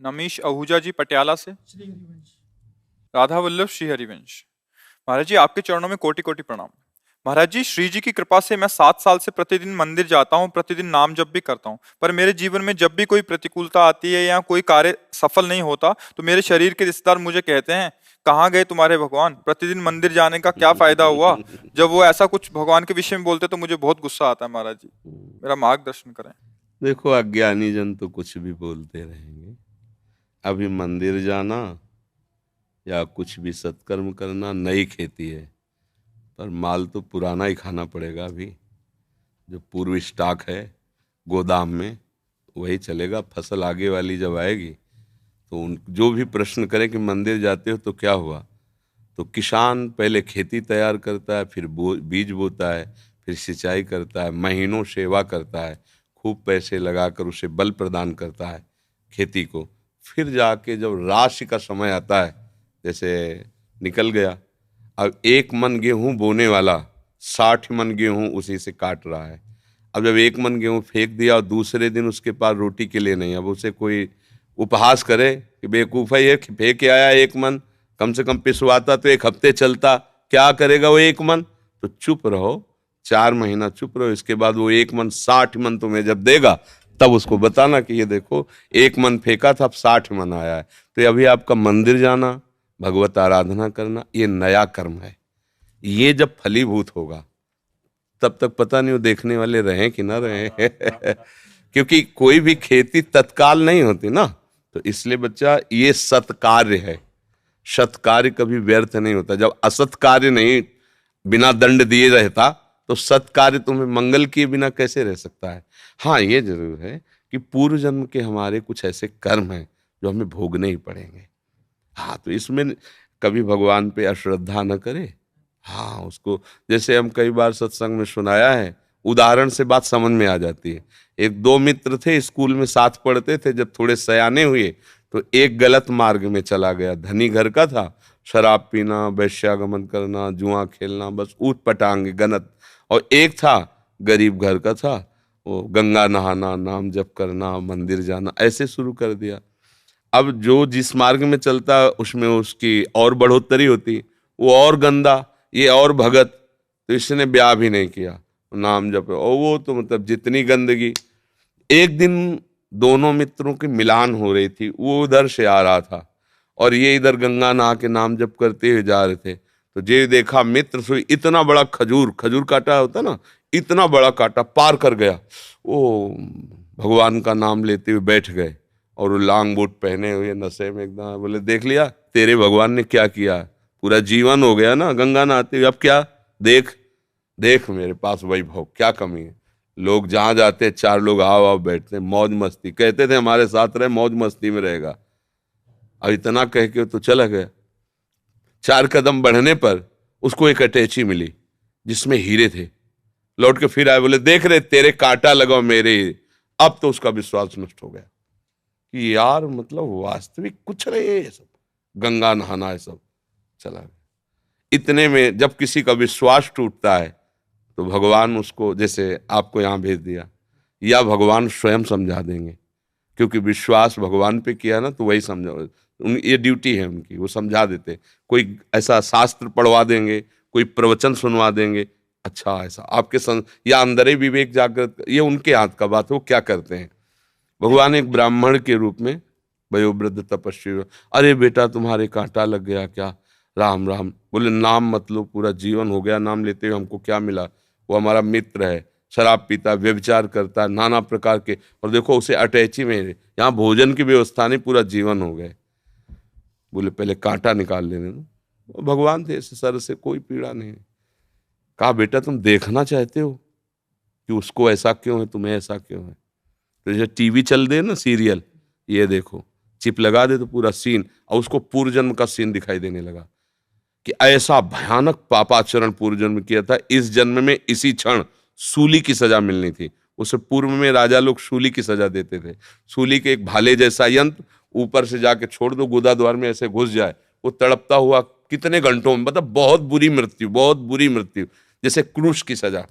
नमीश आहूजा जी पटियाला से। श्री हरिवंश। राधा वल्लभ श्री हरिवंश। महाराज जी आपके चरणों में कोटि कोटि प्रणाम। महाराज जी श्री जी की कृपा से मैं 7 साल से प्रतिदिन मंदिर जाता हूँ, प्रतिदिन नाम जप भी करता हूँ, पर मेरे जीवन में जब भी कोई प्रतिकूलता आती है या कोई कार्य सफल नहीं होता तो मेरे शरीर के रिश्तेदार मुझे कहते हैं, कहाँ गए तुम्हारे भगवान, प्रतिदिन मंदिर जाने का क्या फायदा हुआ। जब वो ऐसा कुछ भगवान के विषय में बोलते तो मुझे बहुत गुस्सा आता है। महाराज जी मेरा मार्गदर्शन करें। देखो, अज्ञानी जन तो कुछ भी बोलते रहेंगे। अभी मंदिर जाना या कुछ भी सत्कर्म करना नई खेती है, पर माल तो पुराना ही खाना पड़ेगा। अभी जो पूर्व स्टॉक है गोदाम में वही चलेगा। फसल आगे वाली जब आएगी तो उन जो भी प्रश्न करें कि मंदिर जाते हो तो क्या हुआ, तो किसान पहले खेती तैयार करता है, फिर बीज बोता है, फिर सिंचाई करता है, महीनों सेवा करता है, खूब पैसे लगाकर उसे बल प्रदान करता है खेती को। फिर जाके जब राशि का समय आता है, जैसे निकल गया, अब 1 मन गेहूं बोने वाला 60 मन गेहूं उसी से काट रहा है। अब जब 1 मन गेहूं फेंक दिया और दूसरे दिन उसके पास रोटी के लिए नहीं, अब उसे कोई उपहास करे कि बेवकूफ़ है ये, फेंक के आया 1 मन, कम से कम पिसवाता तो 1 हफ्ते चलता, क्या करेगा वो 1 मन। तो चुप रहो, 4 महीना चुप रहो, इसके बाद वो 1 मन 60 मन तुम्हें जब देगा तब उसको बताना कि ये देखो 1 मन फेंका था, अब 60 मन आया है। तो अभी आपका मंदिर जाना, भगवत आराधना करना, ये नया कर्म है। ये जब फलीभूत होगा तब तक पता नहीं वो देखने वाले रहें कि ना रहें क्योंकि कोई भी खेती तत्काल नहीं होती ना। तो इसलिए बच्चा, ये सत्कार्य है। सत्कार्य कभी व्यर्थ नहीं होता। जब असत कार्य नहीं बिना दंड दिए रहता तो सत्कार्य तुम्हें मंगल किए बिना कैसे रह सकता है। हाँ, ये जरूर है कि पूर्व जन्म के हमारे कुछ ऐसे कर्म हैं जो हमें भोगने ही पड़ेंगे। हाँ, तो इसमें कभी भगवान पे अश्रद्धा न करे। हाँ, उसको जैसे हम कई बार सत्संग में सुनाया है, उदाहरण से बात समझ में आ जाती है। 1-2 मित्र थे, स्कूल में साथ पढ़ते थे। जब थोड़े सयाने हुए तो एक गलत मार्ग में चला गया। धनी घर का था, शराब पीना, वैश्यागमन करना, जुआ खेलना, बस ऊट पटांग गनत। और एक था गरीब घर का था, वो गंगा नहाना, नाम जप करना, मंदिर जाना, ऐसे शुरू कर दिया। अब जो जिस मार्ग में चलता उसमें उसकी और बढ़ोतरी होती, वो और गंदा, ये और भगत। तो इसने ब्याह भी नहीं किया, नाम जप, और वो तो मतलब जितनी गंदगी। एक दिन दोनों मित्रों की मिलान हो रही थी, वो उधर से आ रहा था और ये इधर गंगा नहा के नाम जप करते हुए जा रहे थे। तो जे देखा मित्र से इतना बड़ा खजूर, खजूर काटा होता ना, इतना बड़ा काटा पार कर गया। वो भगवान का नाम लेते हुए बैठ गए और वो लांग बूट पहने हुए नशे में एकदम। बोले, देख लिया तेरे भगवान ने क्या किया, पूरा जीवन हो गया ना गंगा नहाते हुए, अब क्या, देख देख मेरे पास वैभव, क्या कमी है। लोग जहां जाते हैं 4 लोग आओ आओ बैठते, मौज मस्ती, कहते थे हमारे साथ रहे, मौज मस्ती में रहेगा। अब इतना कह के तो चला गया। 4 कदम बढ़ने पर उसको एक अटैची मिली जिसमें हीरे थे। लौट के फिर आए, बोले, देख रहे तेरे कांटा लगाओ मेरे ही। अब तो उसका विश्वास नष्ट हो गया कि यार मतलब वास्तविक कुछ नहीं है ये सब, गंगा नहाना है सब, चला गया। इतने में जब किसी का विश्वास टूटता है तो भगवान उसको, जैसे आपको यहाँ भेज दिया, या भगवान स्वयं समझा देंगे। क्योंकि विश्वास भगवान पे किया ना तो वही समझा, ये ड्यूटी है उनकी, वो समझा देते। कोई ऐसा शास्त्र पढ़वा देंगे, कोई प्रवचन सुनवा देंगे, अच्छा ऐसा आपके या अंदर ही विवेक जागृत, ये उनके हाथ का बात है, वो क्या करते हैं। भगवान एक ब्राह्मण के रूप में वयोवृद्ध तपस्वी, अरे बेटा तुम्हारे कांटा लग गया क्या, राम राम। बोले, नाम मत लो, पूरा जीवन हो गया नाम लेते हुए, हमको क्या मिला। वो हमारा मित्र है, शराब पीता, व्यभिचार करता है, नाना प्रकार के, और देखो उसे अटैची में, यहाँ भोजन की व्यवस्था नहीं, पूरा जीवन हो गए। बोले, पहले कांटा निकाल लेने दो। भगवान थे, सर से कोई पीड़ा नहीं। कहा, बेटा तुम देखना चाहते हो कि उसको ऐसा क्यों है, तुम्हें ऐसा क्यों है। तो जैसे टीवी चल दे ना सीरियल, ये देखो, चिप लगा दे तो पूरा सीन, और उसको पूर्व जन्म का सीन दिखाई देने लगा कि ऐसा भयानक पापाचरण पूर्व जन्म किया था, इस जन्म में इसी क्षण सूली की सजा मिलनी थी। उससे पूर्व में राजा लोग सूली की सजा देते थे। सूली के एक भाले जैसा यंत्र, ऊपर से जाके छोड़ दो, गुदा द्वार में ऐसे घुस जाए, वो तड़पता हुआ कितने घंटों में, मतलब बहुत बुरी मृत्यु, बहुत बुरी मृत्यु, जैसे क्रूश की सजा,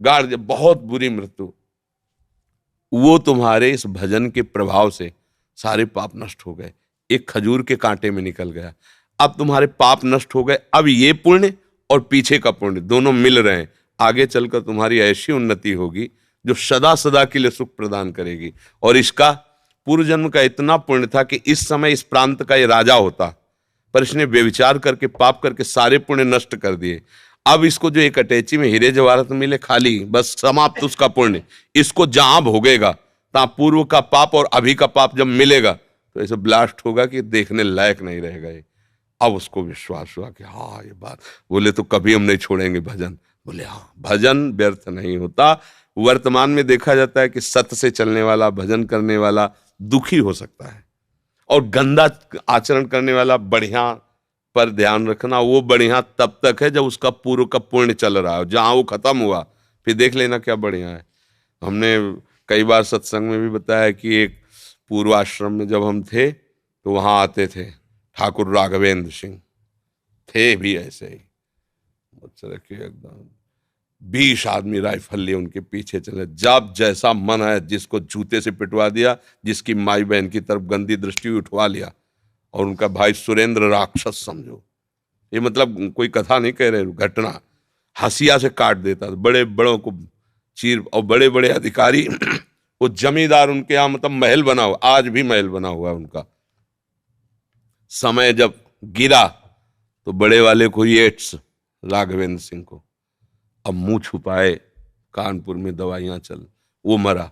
गाड़, बहुत बुरी मृत्यु। वो तुम्हारे इस भजन के प्रभाव से सारे पाप नष्ट हो गए, एक खजूर के कांटे में निकल गया। अब तुम्हारे पाप नष्ट हो गए, अब ये पुण्य और पीछे का पुण्य दोनों मिल रहे हैं। आगे चलकर तुम्हारी ऐसी उन्नति होगी जो सदा सदा के लिए सुख प्रदान करेगी। और इसका पूर्व जन्म का इतना पुण्य था कि इस समय इस प्रांत का ये राजा होता, पर इसने व्यभिचार करके पाप करके सारे पुण्य नष्ट कर दिए। अब इसको जो एक अटैची में हीरे जवाहरात मिले खाली, बस समाप्त उसका पुण्य। इसको जहां भोगेगा तहां पूर्व का पाप और अभी का पाप जब मिलेगा तो ऐसे ब्लास्ट होगा कि देखने लायक नहीं रहेगा ये। अब उसको विश्वास हुआ कि हाँ ये बात, बोले तो कभी हम नहीं छोड़ेंगे भजन। बोले हाँ, भजन व्यर्थ नहीं होता। वर्तमान में देखा जाता है कि सत्य से चलने वाला, भजन करने वाला दुखी हो सकता है, और गंदा आचरण करने वाला बढ़िया। पर ध्यान रखना, वो बढ़िया तब तक है जब उसका पूर्व का पुण्य चल रहा है। जहां वो खत्म हुआ फिर देख लेना क्या बढ़िया है। हमने कई बार सत्संग में भी बताया कि एक पूर्वाश्रम में जब हम थे तो वहां आते थे ठाकुर राघवेंद्र सिंह, थे भी ऐसे ही एकदम 20 आदमी राइफल लिए उनके पीछे चले। जब जैसा मन है जिसको जूते से पिटवा दिया, जिसकी माई बहन की तरफ गंदी दृष्टि उठवा लिया। और उनका भाई सुरेंद्र राक्षस समझो, ये मतलब कोई कथा नहीं कह रहे, घटना। हंसिया से काट देता, बड़े बड़ों को चीर। और बड़े बड़े अधिकारी वो जमींदार उनके यहाँ मतलब महल बना हुआ, आज भी महल बना हुआ उनका। समय जब गिरा तो बड़े वाले को एड्स, राघवेंद्र सिंह को। अब मुंह छुपाए, कानपुर में दवाइयां चल, वो मरा।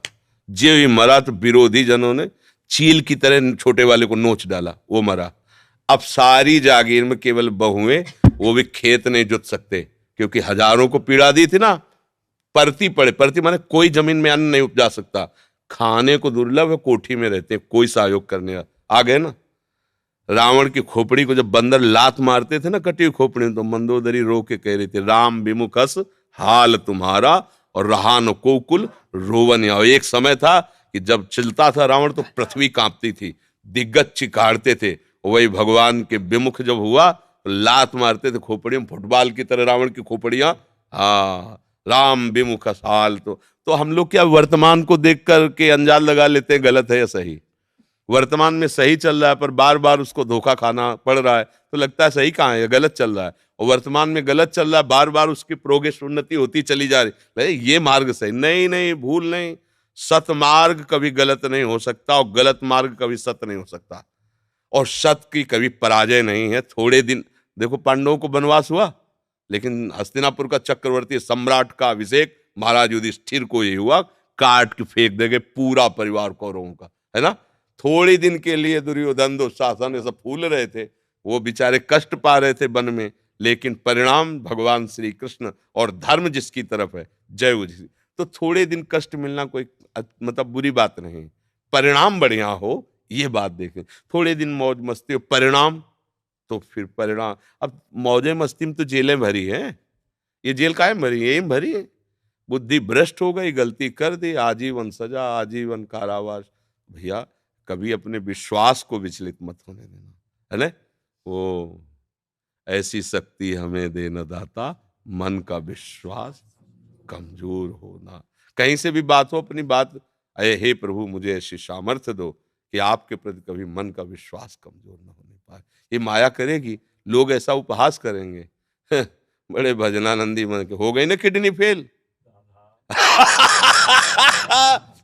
जो ही मरा तो विरोधी जनों ने चील की तरह छोटे वाले को नोच डाला, वो मरा। अब सारी जागीर में केवल बहुएं, वो भी खेत नहीं जुत सकते क्योंकि हजारों को पीड़ा दी थी ना। परती पड़े, परती माने कोई जमीन में अन्न नहीं उपजा सकता, खाने को दुर्लभ है, कोठी में रहते हैं, कोई सहयोग करने आ गए ना। रावण की खोपड़ी को जब बंदर लात मारते थे ना, कटी हुई खोपड़ी, तो मंदोदरी रो के कह रही थी, राम विमुखस हाल तुम्हारा और रहा न कोकुल रोवन। एक समय था कि जब चलता था रावण तो पृथ्वी कांपती थी, दिग्गज चिकाड़ते थे। वही भगवान के विमुख जब हुआ तो लात मारते थे खोपड़ियों, फुटबॉल की तरह रावण की खोपड़ियां। हाँ, राम विमुख हाल। तो हम लोग क्या वर्तमान को देख करके अंजाद लगा लेते हैं गलत है या सही। वर्तमान में सही चल रहा है पर बार बार उसको धोखा खाना पड़ रहा है तो लगता है सही कहाँ है, गलत चल रहा है। और वर्तमान में गलत चल रहा है, बार बार उसकी प्रोग्रेस उन्नति होती चली जा रही, ये मार्ग सही नहीं, नहीं भूल नहीं। सत मार्ग कभी गलत नहीं हो सकता और गलत मार्ग कभी सत्य नहीं हो सकता, और सत्य की कभी पराजय नहीं है। थोड़े दिन देखो, पांडवों को वनवास हुआ लेकिन हस्तिनापुर का चक्रवर्ती सम्राट का अभिषेक महाराज युधिष्ठिर को ही हुआ, काट के फेंक देंगे पूरा परिवार कौरवों का, है ना। थोड़ी दिन के लिए दुर्योधन दुशासन ये सब फूल रहे थे, वो बेचारे कष्ट पा रहे थे वन में, लेकिन परिणाम भगवान श्री कृष्ण और धर्म जिसकी तरफ है, जय उसी। तो थोड़े दिन कष्ट मिलना कोई मतलब बुरी बात नहीं, परिणाम बढ़िया हो ये बात देखें। थोड़े दिन मौज मस्ती हो, परिणाम तो फिर परिणाम। अब मौजे मस्ती में तो जेलें भरी हैं, ये जेल काहे भरी है, यही भरी है। बुद्धि भ्रष्ट हो गई, गलती कर दी, आजीवन सजा, आजीवन कारावास। भैया कभी अपने विश्वास को विचलित मत होने देना, है ना। वो ऐसी शक्ति हमें देना दाता, मन का विश्वास कमजोर होना। कहीं से भी बात हो, अपनी बात, अरे हे प्रभु मुझे ऐसी सामर्थ्य दो कि आपके प्रति कभी मन का विश्वास कमजोर न होने पाए। ये माया करेगी, लोग ऐसा उपहास करेंगे बड़े भजनानंदी मन के हो गई ना किडनी फेल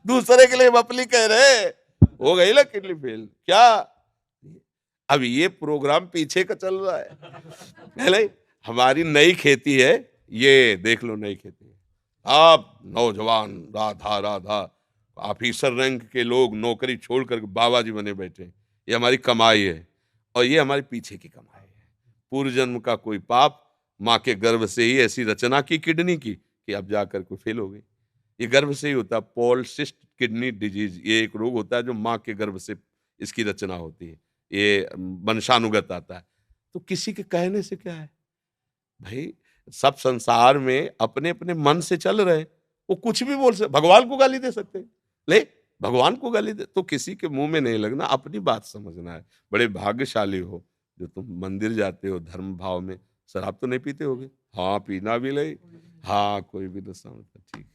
दूसरे के लिए बपली कह रहे, हो गई ना किडनी फेल क्या। अब ये प्रोग्राम पीछे का चल रहा है नहीं? हमारी नई खेती है, ये देख लो नई खेती है। आप नौजवान राधा राधा ऑफिसर रैंक के लोग नौकरी छोड़कर बाबा जी बने बैठे, ये हमारी कमाई है और ये हमारे पीछे की कमाई है। पूर्व जन्म का कोई पाप, माँ के गर्भ से ही ऐसी रचना की किडनी की कि अब जाकर कोई फेल हो गई। ये गर्भ से ही होता है, पॉलिसिस्टिक किडनी डिजीज, ये एक रोग होता है जो माँ के गर्भ से इसकी रचना होती है, ये वंशानुगत आता है। तो किसी के कहने से क्या है भाई, सब संसार में अपने अपने मन से चल रहे, वो कुछ भी बोल सकते, भगवान को गाली दे सकते, ले भगवान को गाली दे, तो किसी के मुंह में नहीं लगना, अपनी बात समझना है। बड़े भाग्यशाली हो जो तुम मंदिर जाते हो धर्म भाव में। शराब तो नहीं पीते होगे? हाँ, पीना भी नहीं, हाँ कोई भी नशा मतलब ठीक है।